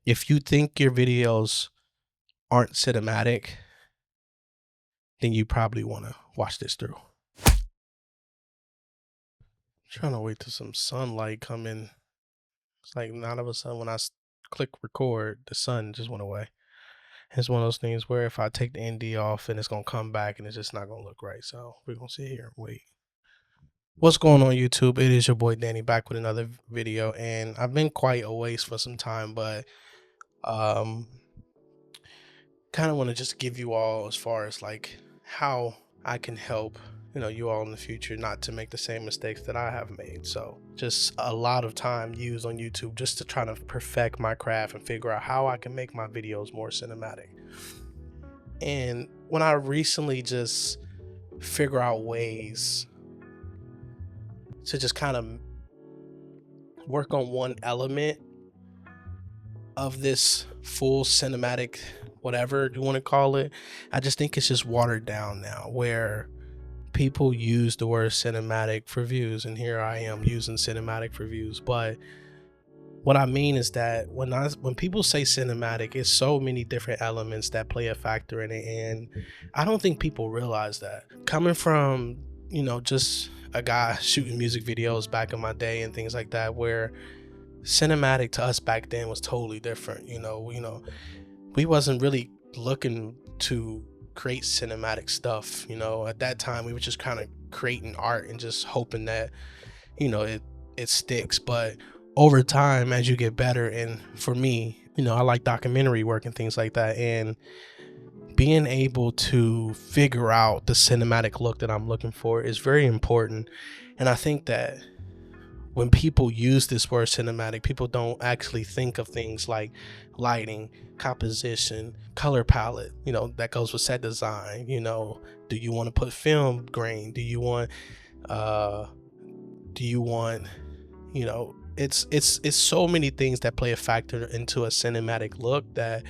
If you think your videos aren't cinematic, then you probably want to watch this through. Trying to wait till some sunlight come in. It's like not of a sudden when click record, the sun just went away. It's one of those things where if I take the ND off and it's gonna come back and it's just not gonna look right. So we're gonna sit here and wait. What's going on YouTube? It is your boy Danny back with another video, and I've been quite away for some time, but um kind of want to just give you all as far as like how I can help you all in the future not to make the same mistakes that I have made. So just a lot of time used on YouTube just to try to perfect my craft and figure out how I can make my videos more cinematic. And when I recently just figure out ways to just kind of work on one element of this full cinematic, whatever you want to call it, I just think it's just watered down now, where people use the word cinematic for views, and here I am using cinematic for views. But what I mean is that when people say cinematic, it's so many different elements that play a factor in it, and I don't think people realize that. Coming from just a guy shooting music videos back in my day and things like that, where cinematic to us back then was totally different. We wasn't really looking to create cinematic stuff. At that time we were just kind of creating art and just hoping that it sticks. But over time, as you get better, and for me, I like documentary work and things like that, and being able to figure out the cinematic look that I'm looking for is very important. And I think that when people use this word cinematic, people don't actually think of things like lighting, composition, color palette, that goes with set design. Do you want to put film grain? Do you want it's so many things that play a factor into a cinematic look that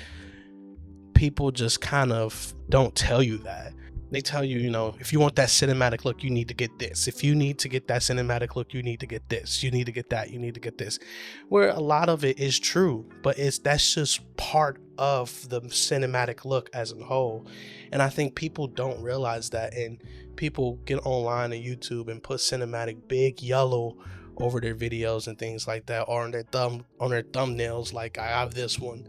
people just kind of don't tell you that. They tell you, if you want that cinematic look, you need to get this. If you need to get that cinematic look, you need to get this. You need to get that. You need to get this. Where a lot of it is true, but that's just part of the cinematic look as a whole. And I think people don't realize that, and people get online on YouTube and put cinematic big yellow over their videos and things like that, or on their thumbnails, like I have this one.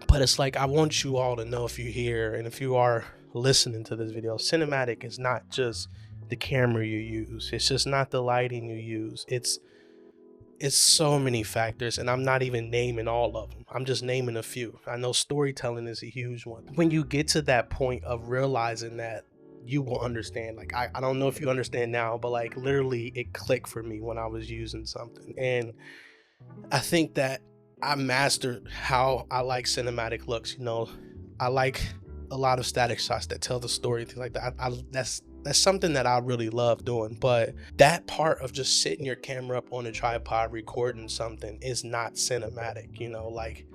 But it's like, I want you all to know, if you're here and if you are listening to this video, cinematic is not just the camera you use. It's just not the lighting you use. It's so many factors, and I'm not even naming all of them. I'm just naming a few. I know storytelling is a huge one. When you get to that point of realizing that, you will understand. Like, I don't know if you understand now, but like literally it clicked for me when I was using something. And I think that I mastered how I like cinematic looks. I like a lot of static shots that tell the story, things like that. That's something that I really love doing. But that part of just sitting your camera up on a tripod recording something is not cinematic. Like,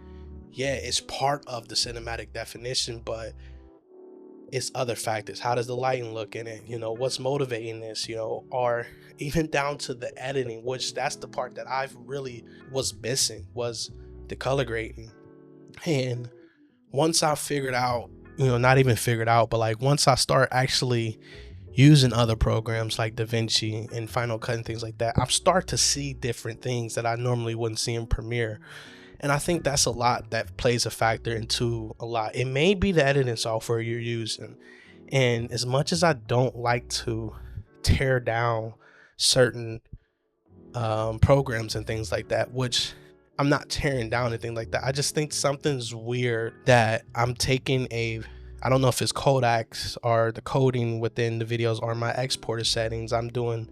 yeah, it's part of the cinematic definition, but it's other factors. How does the lighting look in it? What's motivating this? Or even down to the editing, which that's the part that I've really was missing, was the color grading. And once I figured out, not even figured out, but like once I start actually using other programs like DaVinci and Final Cut and things like that, I've started to see different things that I normally wouldn't see in Premiere. And I think that's a lot that plays a factor into a lot. It may be the editing software you're using. And as much as I don't like to tear down certain programs and things like that, which I'm not tearing down anything like that, I just think something's weird that I'm taking I don't know if it's codecs or the coding within the videos or my exporter settings. I'm doing,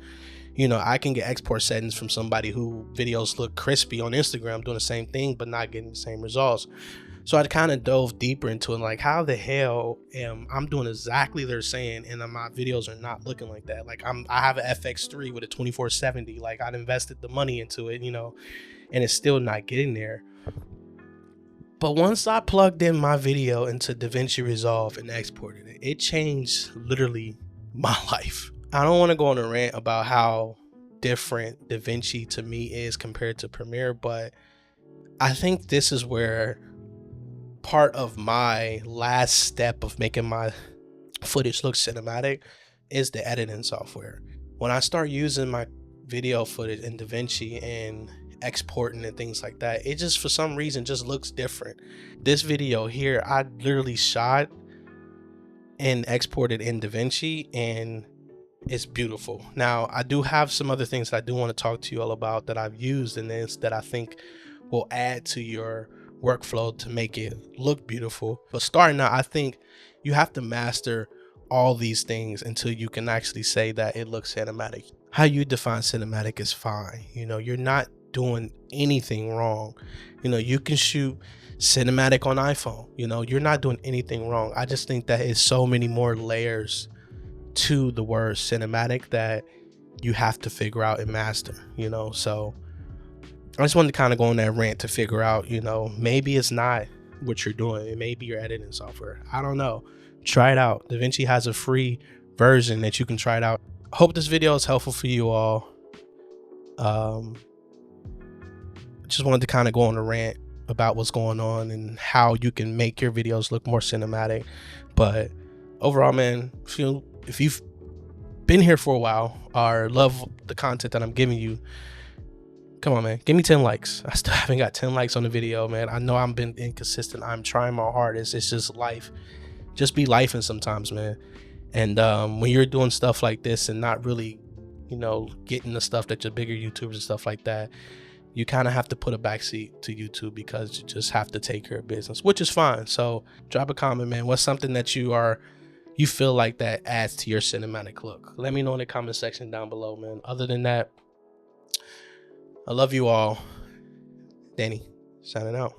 I can get export settings from somebody who videos look crispy on Instagram doing the same thing, but not getting the same results. So I kind of dove deeper into it, like how the hell am I'm doing exactly they're saying, and my videos are not looking like that. Like I have an FX3 with a 2470. Like I'd invested the money into it, and it's still not getting there. But once I plugged in my video into DaVinci Resolve and exported it, it changed literally my life. I don't want to go on a rant about how different DaVinci to me is compared to Premiere, but I think this is where part of my last step of making my footage look cinematic is the editing software. When I start using my video footage in DaVinci and exporting and things like that, it just for some reason just looks different. This video here, I literally shot and exported in DaVinci, and it's beautiful. Now, I do have some other things that I do want to talk to you all about that I've used in this that I think will add to your workflow to make it look beautiful. But starting out, I think you have to master all these things until you can actually say that it looks cinematic. How you define cinematic is fine. You know, you're not doing anything wrong. You know, you can shoot cinematic on iPhone. You know, you're not doing anything wrong. I just think that is so many more layers to the word cinematic that you have to figure out and master, you know. So I just wanted to kind of go on that rant to figure out, you know, maybe it's not what you're doing. It may be your editing software. I don't know. Try it out. DaVinci has a free version that you can try it out. Hope this video is helpful for you all. Just wanted to kind of go on a rant about what's going on and how you can make your videos look more cinematic. But overall, man, if you've been here for a while or love the content that I'm giving you, come on, man, give me 10 likes. I still haven't got 10 likes on the video, man. I know I've been inconsistent. I'm trying my hardest. It's just life. Just be lifing sometimes, man. And when you're doing stuff like this and not really, you know, getting the stuff that your bigger YouTubers and stuff like that, you kind of have to put a backseat to YouTube because you just have to take care of business, which is fine. So drop a comment, man. What's something that you feel like that adds to your cinematic look? Let me know in the comment section down below, man. Other than that, I love you all. Danny, signing out.